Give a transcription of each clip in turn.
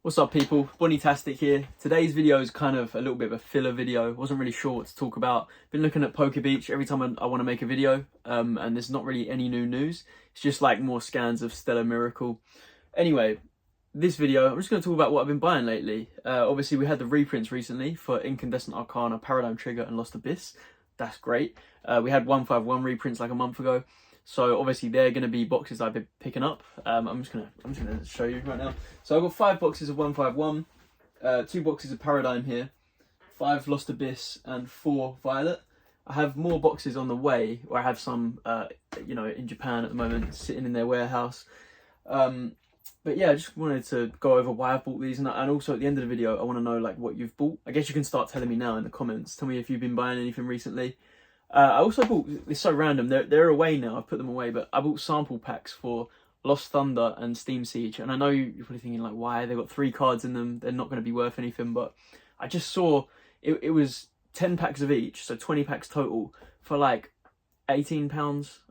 What's up people, Bonnie-tastic here. Today's video is kind of a little bit of a filler video. Wasn't really sure what to talk about. Been looking at Poke Beach every time I want to make a video, and there's not really any new news. It's just like more scans of Stellar Miracle. Anyway, this video, I'm just going to talk about what I've been buying lately. Obviously we had the reprints recently for Incandescent Arcana, Paradigm Trigger and Lost Abyss. That's great. We had 151 reprints like a month ago. So obviously they're going to be boxes I've been picking up. I'm just gonna show you right now. So I've got 5 boxes of 151, 2 boxes of Paradigm here, 5 Lost Abyss and 4 Violet. I have more boxes on the way, or I have some, you know, in Japan at the moment, sitting in their warehouse. But yeah, I just wanted to go over why I've bought these, and also at the end of the video, I want to know like what you've bought. I guess you can start telling me now in the comments. Tell me if you've been buying anything recently. I also bought, it's so random, they're away now, I've put them away, but I bought sample packs for Lost Thunder and Steam Siege, and I know you're probably thinking like, why? They've got 3 cards in them, they're not going to be worth anything, but I just saw, it was 10 packs of each, so 20 packs total, for like £18,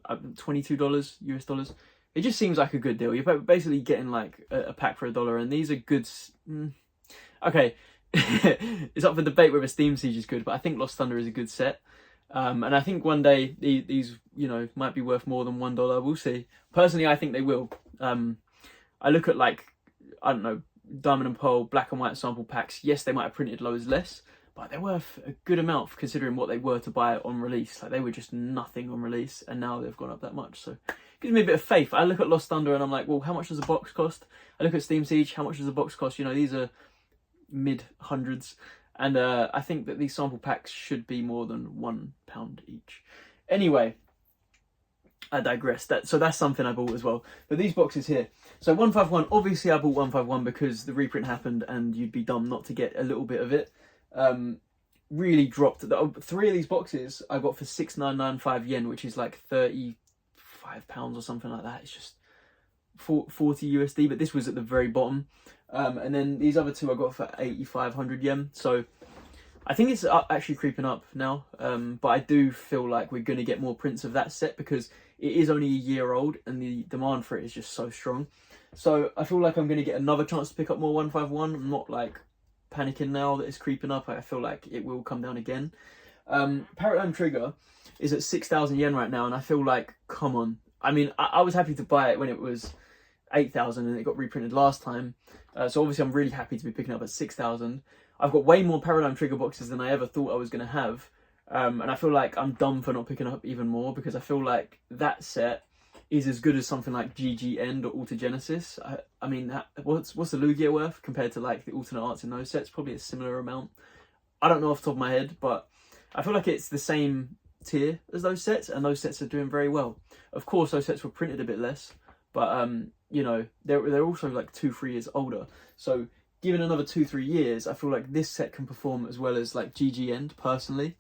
$22 US dollars. It just seems like a good deal. You're basically getting like a pack for $1, and these are good. Okay, it's up for debate whether Steam Siege is good, but I think Lost Thunder is a good set. And I think one day these, you know, might be worth more than $1. We'll see. Personally, I think they will. I look at like, I don't know, Diamond and Pearl, Black and White sample packs. Yes, they might have printed loads less, but they're worth a good amount for considering what they were to buy on release. Like they were just nothing on release, and now they've gone up that much. So it gives me a bit of faith. I look at Lost Thunder and I'm like, well, how much does a box cost? I look at Steam Siege, how much does a box cost? You know, these are mid hundreds. And I think that these sample packs should be more than £1 each. Anyway, I digress. So that's something I bought as well. But these boxes here. So 151, obviously I bought 151 because the reprint happened and you'd be dumb not to get a little bit of it. Really dropped. 3 of these boxes I got for 6,995 yen, which is like £35 or something like that. It's just 40 USD, but this was at the very bottom. And then these other 2 I got for 8,500 yen. So I think it's actually creeping up now. But I do feel like we're going to get more prints of that set because it is only a year old and the demand for it is just so strong. So I feel like I'm going to get another chance to pick up more 151. I'm not like panicking now that it's creeping up. I feel like it will come down again. Paradigm Trigger is at 6,000 yen right now. And I feel like, come on. I mean, I was happy to buy it when it was 8,000 and it got reprinted last time. So obviously I'm really happy to be picking up at 6,000. I've got way more Paradigm Trigger boxes than I ever thought I was going to have. And I feel like I'm dumb for not picking up even more because I feel like that set is as good as something like GG End or Altergenesis. I mean, what's the Lugia worth compared to like the alternate arts in those sets? Probably a similar amount. I don't know off the top of my head, but I feel like it's the same tier as those sets, and those sets are doing very well. Of course, those sets were printed a bit less, but you know, they're also like 2-3 years older. So given another 2-3 years, I feel like this set can perform as well as like GG End, personally.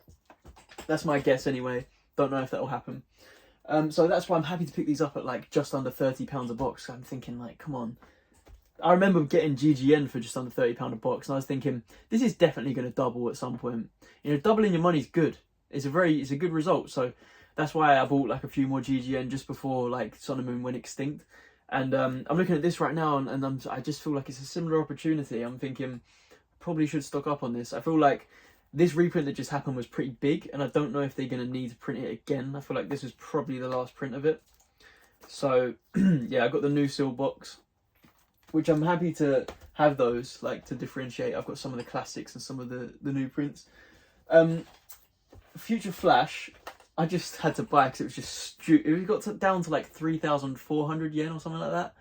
That's my guess anyway. Don't know if that'll happen. So that's why I'm happy to pick these up at like just under £30 a box. I'm thinking like, come on. I remember getting GG End for just under £30 a box, and I was thinking, this is definitely going to double at some point. You know, doubling your money is good. It's a good result. So that's why I bought like a few more GG End just before like Sun and Moon went extinct. And I'm looking at this right now, and I just feel like it's a similar opportunity. I'm thinking, probably should stock up on this. I feel like this reprint that just happened was pretty big, and I don't know if they're going to need to print it again. I feel like this was probably the last print of it. So, yeah, I got the new seal box, which I'm happy to have those, like, to differentiate. I've got some of the classics and some of the new prints. Future Flash, I just had to buy because it was just stupid. It got down to like 3,400 yen or something like that,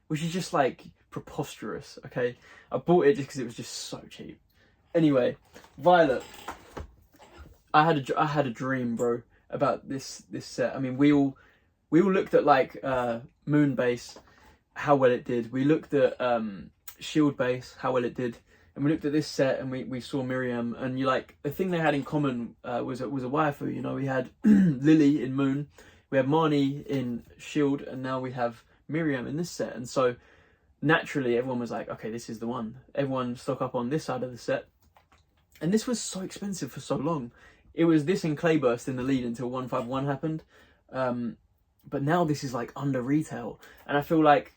which is just like preposterous. Okay, I bought it just because it was just so cheap. Anyway, Violet. I had a dream, bro, about this set. I mean, we all looked at like Moon Base, how well it did. We looked at Shield Base, how well it did. And we looked at this set and we saw Miriam, and you like the thing they had in common was a waifu. You know, we had Lily in Moon, we had Marnie in Shield, and now we have Miriam in this set. And so naturally, everyone was like, okay, this is the one. Everyone stock up on this side of the set, and this was so expensive for so long. It was this and Clayburst in the lead until 151 happened, but now this is like under retail, and I feel like,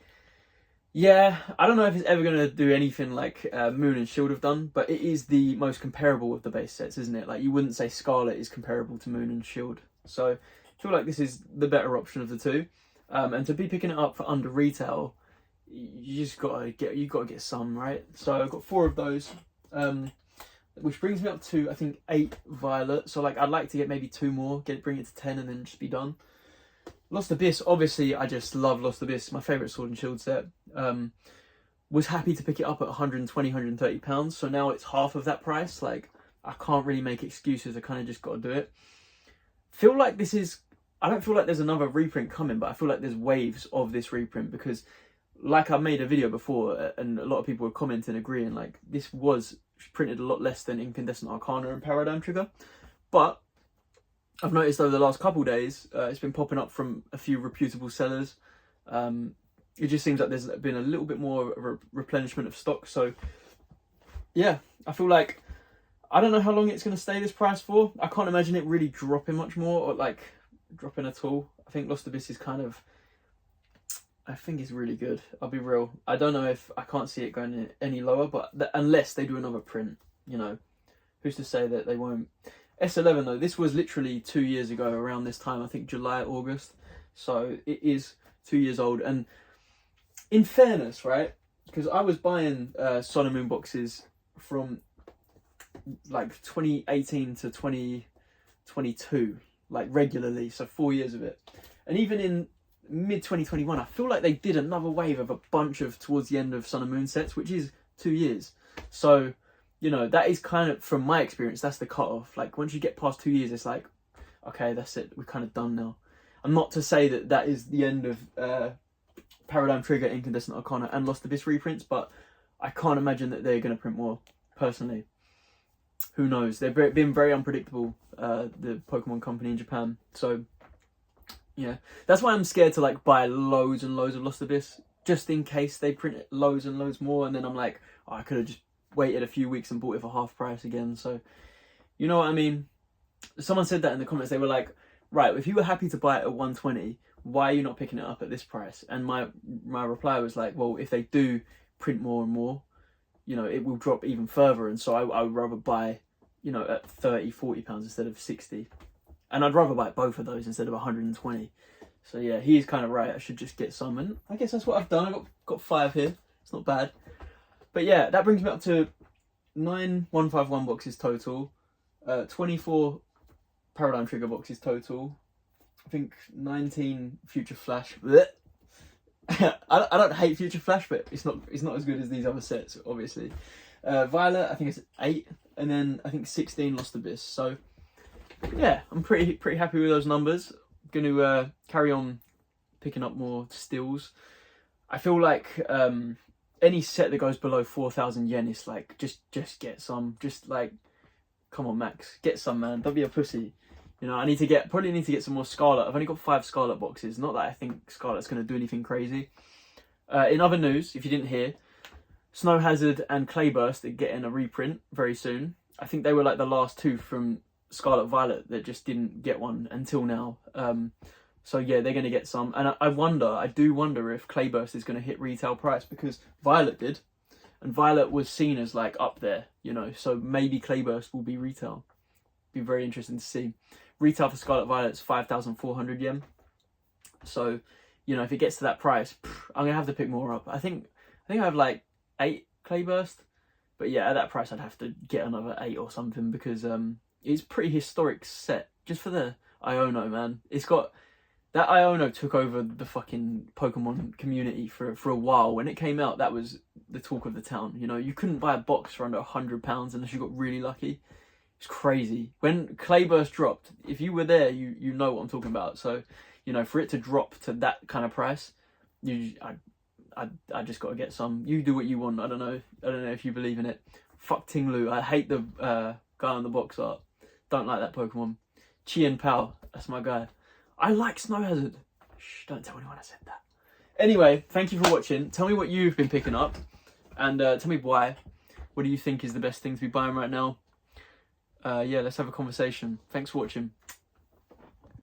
Yeah, I don't know if it's ever going to do anything like Moon and Shield have done, but it is the most comparable of the base sets, isn't it? Like, you wouldn't say Scarlet is comparable to Moon and Shield. So I feel like this is the better option of the two. And to be picking it up for under retail, you just gotta get some, right? So I've got 4 of those, which brings me up to, I think, 8 Violet. So like, I'd like to get maybe 2 more, bring it to 10, and then just be done. Lost Abyss, obviously, I just love Lost Abyss, my favourite Sword and Shield set. Was happy to pick it up at 120, 130 pounds, so now it's half of that price. Like, I can't really make excuses, I kind of just got to do it. Feel like this is, I don't feel like there's another reprint coming, but I feel like there's waves of this reprint, because like I made a video before, and a lot of people were commenting, agreeing, like, this was printed a lot less than Incandescent Arcana and Paradigm Trigger, but I've noticed over the last couple of days, it's been popping up from a few reputable sellers. It just seems like there's been a little bit more of a replenishment of stock. So, yeah, I feel like, I don't know how long it's going to stay this price for. I can't imagine it really dropping much more, or like dropping at all. I think Lost Abyss is kind of, I think it's really good. I'll be real. I don't know if, I can't see it going any lower, but unless they do another print, you know, who's to say that they won't. S11 though, this was literally 2 years ago around this time, I think July, August. So it is 2 years old. And in fairness, right, because I was buying Sun and Moon boxes from like 2018 to 2022, like regularly, so 4 years of it. And even in mid 2021, I feel like they did another wave of a bunch of towards the end of Sun and Moon sets, which is 2 years. So, you know, that is kind of, from my experience, that's the cutoff. Like, once you get past 2 years, it's like, okay, that's it, we're kind of done now. I'm not to say that that is the end of Paradigm Trigger, Incandescent Arcana, and Lost Abyss reprints, but I can't imagine that they're going to print more, personally. Who knows? They've been very unpredictable, the Pokemon company in Japan. So, yeah. That's why I'm scared to, like, buy loads and loads of Lost Abyss, just in case they print loads and loads more, and then I'm like, oh, I could have just waited a few weeks and bought it for half price again. So, you know what I mean? Someone said that in the comments. They were like, right, if you were happy to buy it at 120, why are you not picking it up at this price? And my reply was like, well, if they do print more and more, you know, it will drop even further. And so I would rather buy, you know, at 30, 40 pounds instead of 60. And I'd rather buy both of those instead of 120. So yeah, he's kind of right. I should just get some. And I guess that's what I've done. I've got 5 here. It's not bad. But yeah, that brings me up to 9 151 boxes total, 24 Paradigm Trigger boxes total, I think 19 Future Flash. I don't hate Future Flash, but it's not as good as these other sets, obviously. Violet, I think it's 8, and then I think 16 Lost Abyss. So yeah, I'm pretty happy with those numbers. I'm going to carry on picking up more stills. I feel like any set that goes below 4,000 yen is like, just get some. Just like, come on, Max, get some, man. Don't be a pussy. You know, I probably need to get some more Scarlet. I've only got 5 Scarlet boxes. Not that I think Scarlet's going to do anything crazy. In other news, if you didn't hear, Snow Hazard and Clayburst are getting a reprint very soon. I think they were like the last 2 from Scarlet Violet that just didn't get one until now. So yeah, they're going to get some. And I do wonder if Clayburst is going to hit retail price, because Violet did. And Violet was seen as like up there, you know. So maybe Clayburst will be retail. Be very interesting to see. Retail for Scarlet Violet's 5,400 yen. So, you know, if it gets to that price, I'm going to have to pick more up. I think I have like 8 Clayburst. But yeah, at that price, I'd have to get another 8 or something, because it's a pretty historic set. Just for the Iono, man. It's got... That Iono took over the fucking Pokemon community for a while. When it came out, that was the talk of the town. You know, you couldn't buy a box for under £100 unless you got really lucky. It's crazy. When Clayburst dropped, if you were there, you know what I'm talking about. So, you know, for it to drop to that kind of price, I just got to get some. You do what you want. I don't know if you believe in it. Fuck Tinglu. I hate the guy on the box art. Don't like that Pokemon. Chien Pao. That's my guy. I like Snow Hazard. Shh, don't tell anyone I said that. Anyway, thank you for watching. Tell me what you've been picking up. And tell me why. What do you think is the best thing to be buying right now? Yeah, let's have a conversation. Thanks for watching.